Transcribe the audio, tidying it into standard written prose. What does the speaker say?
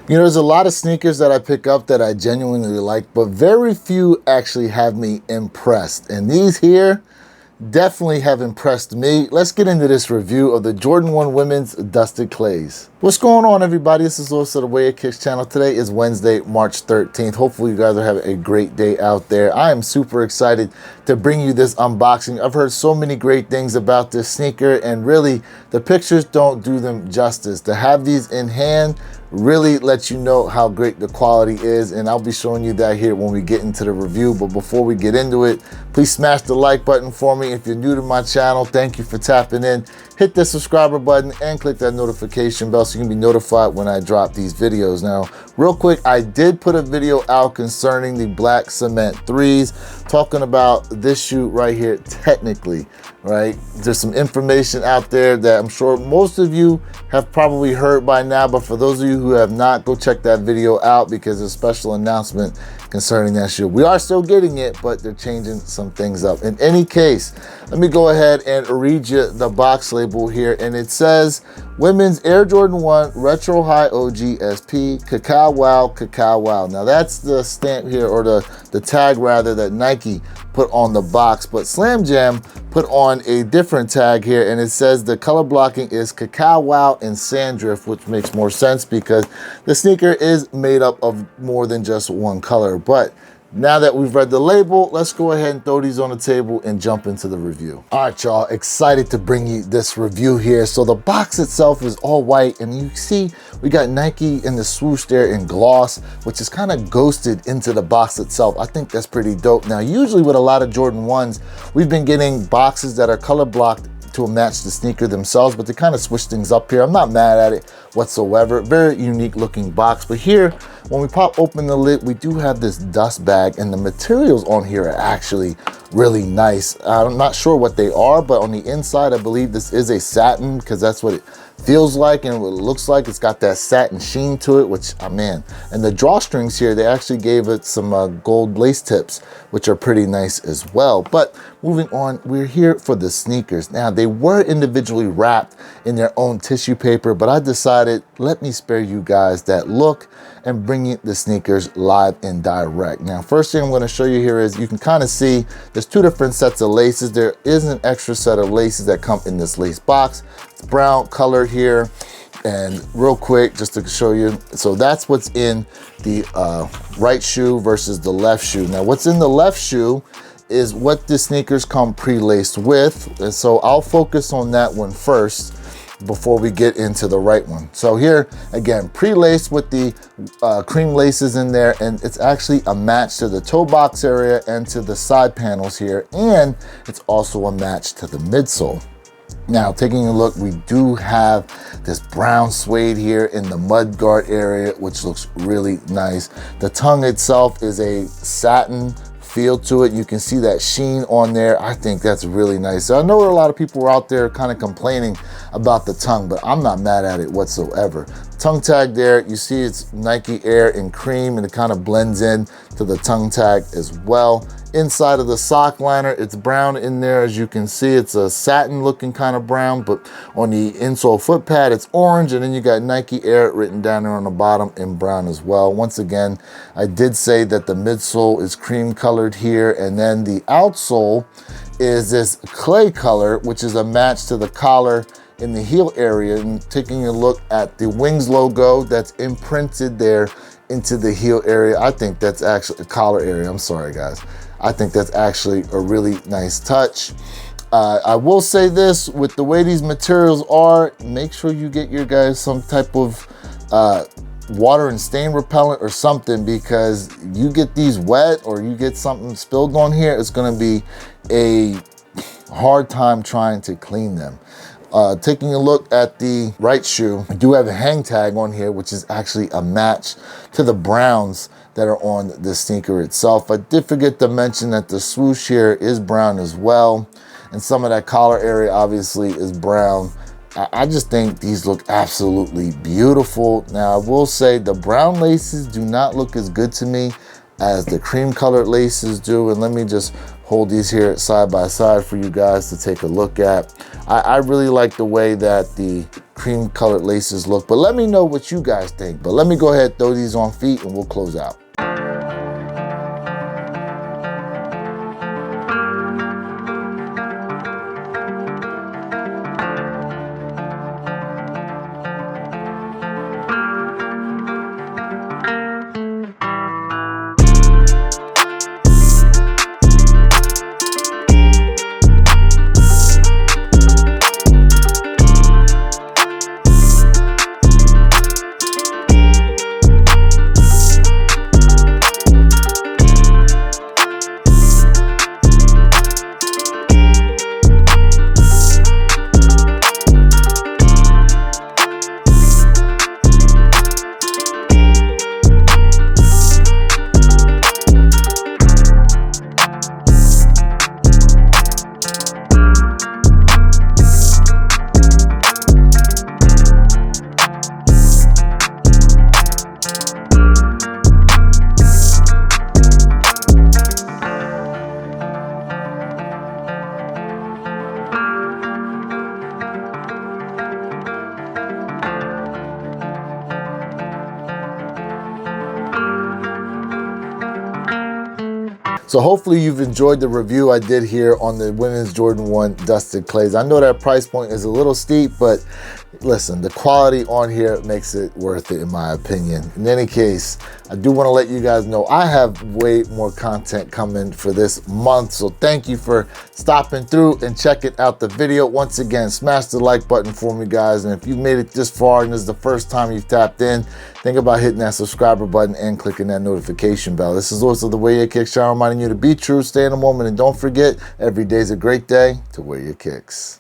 You know, there's a lot of sneakers that I pick up that I genuinely like, but very few actually have me impressed. And these here definitely have impressed me. Let's get into this review of the Jordan 1 Women's Dusted Clays. What's going on, everybody? This is Lewis of the Way It Kicks channel. Today is Wednesday, March 13th. Hopefully you guys are having a great day out there. I am super excited to bring you this unboxing. I've heard so many great things about this sneaker, and really the pictures don't do them justice. To have these in hand really lets you know how great the quality is, and I'll be showing you that here when we get into the review. But before we get into it, please smash the like button for me. If you're new to my channel, thank you for tapping in. Hit the subscriber button and click that notification bell so you can be notified when I drop these videos. Now, real quick, I did put a video out concerning the black cement 3s, talking about this shoe right here technically, right? There's some information out there that I'm sure most of you have probably heard by now, but for those of you who have not, go check that video out because there's a special announcement concerning that shoe. We are still getting it, but they're changing some things up. In any case, let me go ahead and read you the box label here, and it says Women's Air Jordan 1 Retro High OG SP Cacao Wow Cacao Wow. Now that's the stamp here, or the tag rather, that Nike put on the box, but Slam Jam put on a different tag here, and it says the color blocking is Cacao Wow and Sandrift, which makes more sense because the sneaker is made up of more than just one color. But now that we've read the label, let's go ahead and throw these on the table and jump into the review. All right, y'all, excited to bring you this review here. So the box itself is all white, and you see we got Nike in the swoosh there in gloss, which is kind of ghosted into the box itself. I think that's pretty dope. Now, usually with a lot of Jordan 1s, we've been getting boxes that are color blocked to match the sneaker themselves, but they kind of switch things up here. I'm not mad at it whatsoever. Very unique looking box. But here, when we pop open the lid, we do have this dust bag, and the materials on here are actually really nice. I'm not sure what they are, but on the inside, I believe this is a satin, because that's what it feels like and what it looks like. It's got that satin sheen to it, which, oh man. And the drawstrings here, they actually gave it some gold lace tips, which are pretty nice as well. But moving on, we're here for the sneakers. Now, they were individually wrapped in their own tissue paper, but I decided, let me spare you guys that look and bring you the sneakers live and direct. Now, first thing I'm going to show you here is you can kind of see there's two different sets of laces. There is an extra set of laces that come in this lace box. It's brown colored here. And real quick, just to show you, so that's what's in the right shoe versus the left shoe. Now, what's in the left shoe is what the sneakers come pre-laced with. And so I'll focus on that one first before we get into the right one. So here, again, pre-laced with the cream laces in there, and it's actually a match to the toe box area and to the side panels here, and it's also a match to the midsole. Now, taking a look, we do have this brown suede here in the mud guard area, which looks really nice. The tongue itself is a satin feel to it. You can see that sheen on there. I think that's really nice. So I know a lot of people were out there kind of complaining about the tongue, but I'm not mad at it whatsoever. Tongue tag there, you see it's Nike Air in cream, and it kind of blends in to the tongue tag as well. Inside of the sock liner, it's brown in there. As you can see, it's a satin looking kind of brown, but on the insole foot pad, it's orange, and then you got Nike Air written down there on the bottom in brown as well. Once again, I did say that the midsole is cream colored here, and then the outsole is this clay color, which is a match to the collar in the heel area. And taking a look at the Wings logo that's imprinted there into the heel area, I think that's actually a collar area. I'm sorry, guys. I think that's actually a really nice touch. I will say this, with the way these materials are, make sure you get your guys some type of water and stain repellent or something, because you get these wet or you get something spilled on here, it's gonna be a hard time trying to clean them. Taking a look at the right shoe, I do have a hang tag on here, which is actually a match to the browns that are on the sneaker itself. I did forget to mention that the swoosh here is brown as well, and some of that collar area obviously is brown. I just think these look absolutely beautiful. Now, I will say the brown laces do not look as good to me as the cream colored laces do, and let me just hold these here side by side for you guys to take a look at. I really like the way that the cream colored laces look, but let me know what you guys think. But let me go ahead, throw these on feet, and we'll close out. So hopefully you've enjoyed the review I did here on the women's Jordan 1 Dusted Clays. I know that price point is a little steep, but listen, the quality on here makes it worth it in my opinion. In any case, I do want to let you guys know I have way more content coming for this month. So thank you for stopping through and checking out the video. Once again, smash the like button for me, guys. And if you've made it this far and this is the first time you've tapped in, think about hitting that subscriber button and clicking that notification bell. This is also the Wear Your Kicks channel, reminding you to be true, stay in the moment, and don't forget, every day's a great day to wear your kicks.